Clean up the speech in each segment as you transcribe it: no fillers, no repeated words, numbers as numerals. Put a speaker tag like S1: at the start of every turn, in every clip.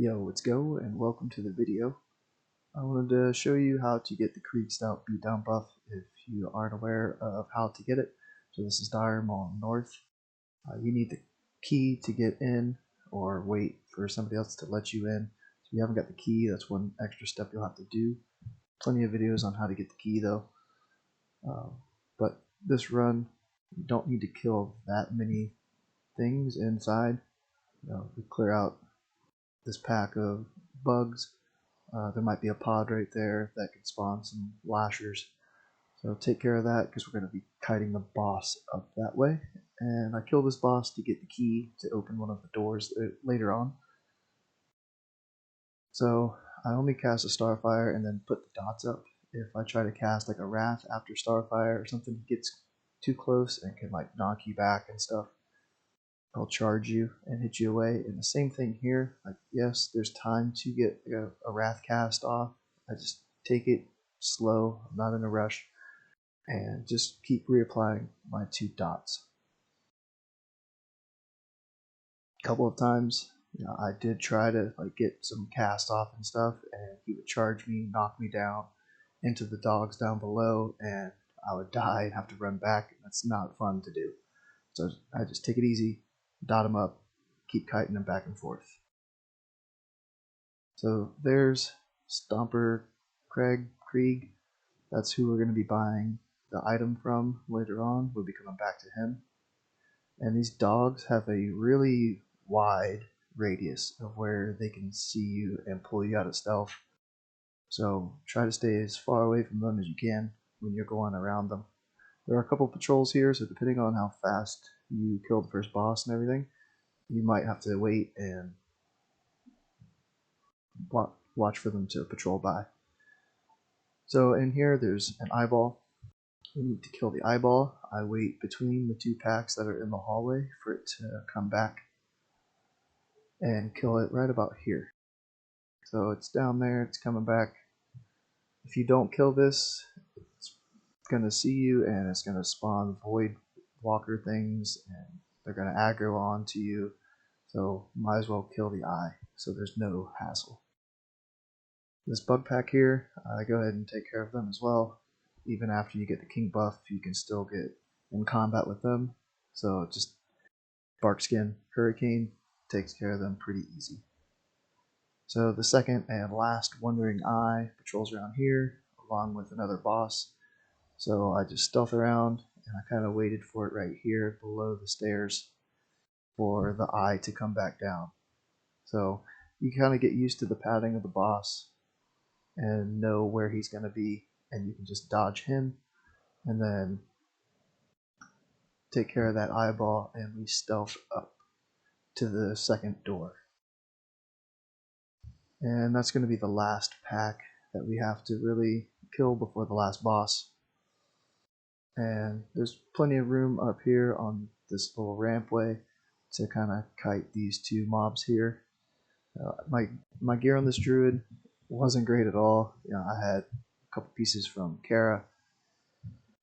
S1: Yo, let's go and welcome to the video. I wanted to show you how to get the Kreeg Stout Beatdown buff if you aren't aware of how to get it. So this is Dire Mall North. You need the key to get in or wait for somebody else to let you in. So if you haven't got the key, that's one extra step you'll have to do. Plenty of videos on how to get the key though. But this run, you don't need to kill that many things inside. We clear out this pack of bugs. There might be a pod right there that could spawn some lashers. So take care of that because we're going to be kiting the boss up that way. And I killed this boss to get the key to open one of the doors later on. So I only cast a Starfire and then put the dots up. If I try to cast like a Wrath after Starfire or something, it gets too close and can like knock you back and stuff. I'll charge you and hit you away. And the same thing here. Like, yes, there's time to get a Wrath cast off. I just take it slow. I'm not in a rush. And just keep reapplying my two dots. A couple of times, I did try to like get some cast off and stuff, and he would charge me, knock me down into the dogs down below, and I would die and have to run back. That's not fun to do. So I just take it easy, dot them up, keep kiting them back and forth. So there's Stomper Kreeg. That's who we're going to be buying the item from later on. We'll be coming back to him. And these dogs have a really wide radius of where they can see you and pull you out of stealth. So try to stay as far away from them as you can when you're going around them. There are a couple patrols here, so depending on how fast you kill the first boss and everything, you might have to wait and watch for them to patrol by. So in here there's an eyeball. We need to kill the eyeball. I wait between the two packs that are in the hallway for it to come back and kill it right about here. So it's down there, it's coming back. If you don't kill this, it's going to see you and it's going to spawn void walker things and they're going to aggro onto you. So might as well kill the eye so there's no hassle. This bug pack here, go ahead and take care of them as well. Even after you get the king buff, you can still get in combat with them. So just Barkskin Hurricane takes care of them pretty easy. So the second and last Wandering Eye patrols around here along with another boss. So I just stealth around and I kind of waited for it right here below the stairs for the eye to come back down. So you kind of get used to the padding of the boss and know where he's going to be, and you can just dodge him and then take care of that eyeball, and we stealth up to the second door. And that's going to be the last pack that we have to really kill before the last boss. And there's plenty of room up here on this little rampway to kind of kite these two mobs here. My gear on this druid wasn't great at all. I had a couple pieces from Kara,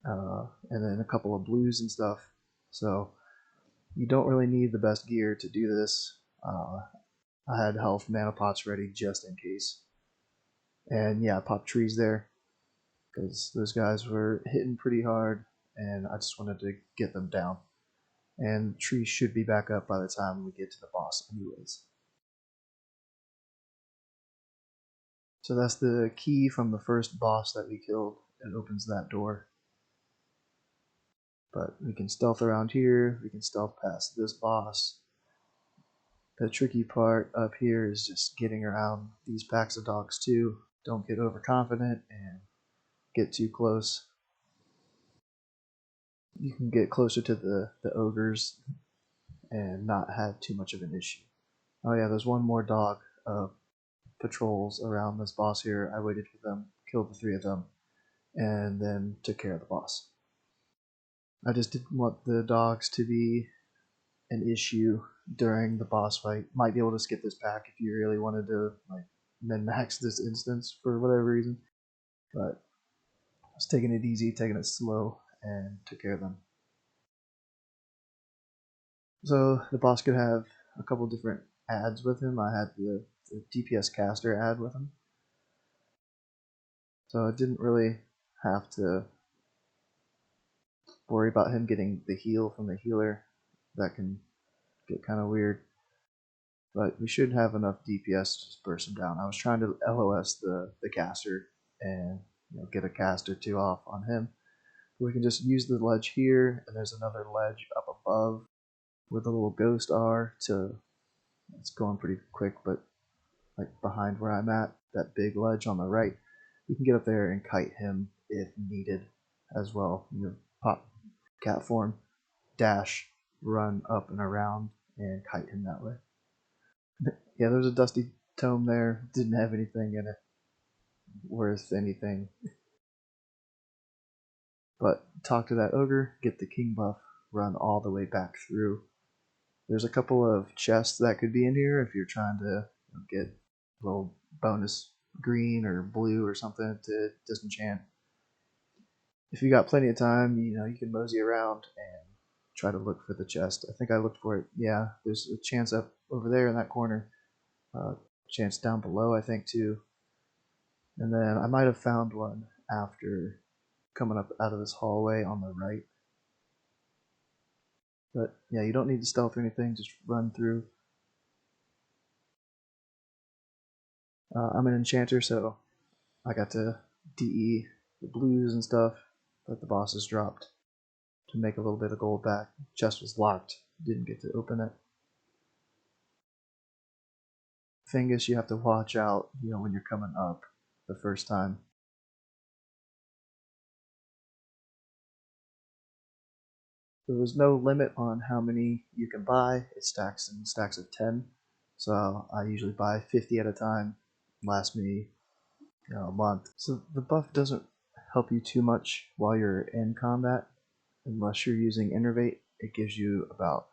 S1: and then a couple of blues and stuff. So you don't really need the best gear to do this. I had health mana pots ready just in case. And yeah, I popped trees there because those guys were hitting pretty hard and I just wanted to get them down. And trees should be back up by the time we get to the boss anyways. So that's the key from the first boss that we killed. It opens that door. But we can stealth around here, we can stealth past this boss. The tricky part up here is just getting around these packs of dogs too. Don't get overconfident and get too close. You can get closer to the ogres and not have too much of an issue. Oh yeah, there's one more dog patrols around this boss here. I waited for them, killed the three of them, and then took care of the boss. I just didn't want the dogs to be an issue during the boss fight. Might be able to skip this pack if you really wanted to like min-max this instance for whatever reason. But I was taking it easy, taking it slow, and took care of them. So the boss could have a couple different ads with him. I had the the DPS caster ad with him. So I didn't really have to worry about him getting the heal from the healer. That can get kind of weird. But we should have enough DPS to just burst him down. I was trying to LOS the caster and get a cast or two off on him. We can just use the ledge here, and there's another ledge up above where the little ghosts are to, it's going pretty quick, but like behind where I'm at, that big ledge on the right, you can get up there and kite him if needed as well. Pop cat form, dash, run up and around, and kite him that way. Yeah, there's a dusty tome there, didn't have anything in it worth anything. But talk to that ogre, get the king buff, run all the way back through. There's a couple of chests that could be in here if you're trying to get a little bonus green or blue or something to disenchant. If you got plenty of time, you can mosey around and try to look for the chest. I think I looked for it. Yeah, there's a chance up over there in that corner. Chance down below, I think, too. And then I might have found one after coming up out of this hallway on the right. But yeah, you don't need to stealth or anything, just run through. I'm an enchanter, so I got to DE the blues and stuff that the bosses dropped to make a little bit of gold back. Chest was locked, didn't get to open it. Fungus, you have to watch out, when you're coming up the first time. There was no limit on how many you can buy. It stacks in stacks of 10. So I usually buy 50 at a time. Lasts me a month. So the buff doesn't help you too much while you're in combat. Unless you're using Innervate, it gives you about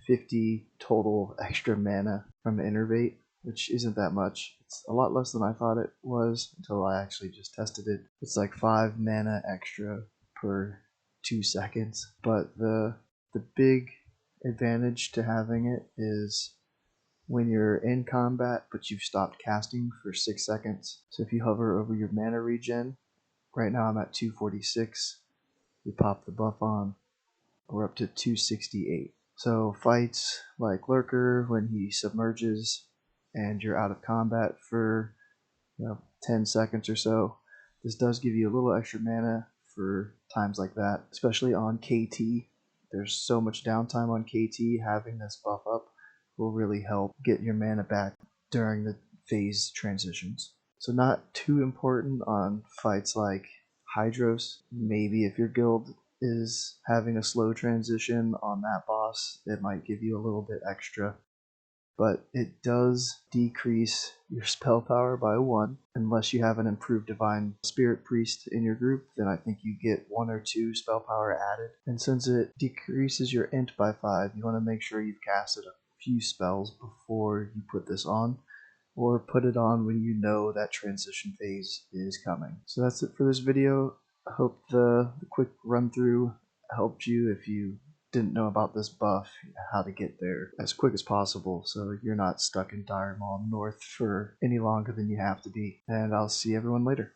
S1: 50 total extra mana from Innervate, which isn't that much. It's a lot less than I thought it was until I actually just tested it. It's like 5 mana extra per 2 seconds. But the big advantage to having it is when you're in combat but you've stopped casting for 6 seconds. So if you hover over your mana regen, right now I'm at 246. We pop the buff on, we're up to 268. So fights like Lurker, when he submerges and you're out of combat for 10 seconds or so, this does give you a little extra mana for times like that, especially on KT. There's so much downtime on KT, having this buff up will really help get your mana back during the phase transitions. So not too important on fights like Hydros. Maybe if your guild is having a slow transition on that boss, it might give you a little bit extra. But it does decrease your spell power by 1. Unless you have an improved Divine Spirit Priest in your group, then I think you get 1 or 2 spell power added. And since it decreases your int by 5, you want to make sure you've casted a few spells before you put this on, or put it on when you know that transition phase is coming. So that's it for this video. I hope the quick run through helped you if you didn't know about this buff, how to get there as quick as possible so you're not stuck in Dire Maul North for any longer than you have to be. And I'll see everyone later.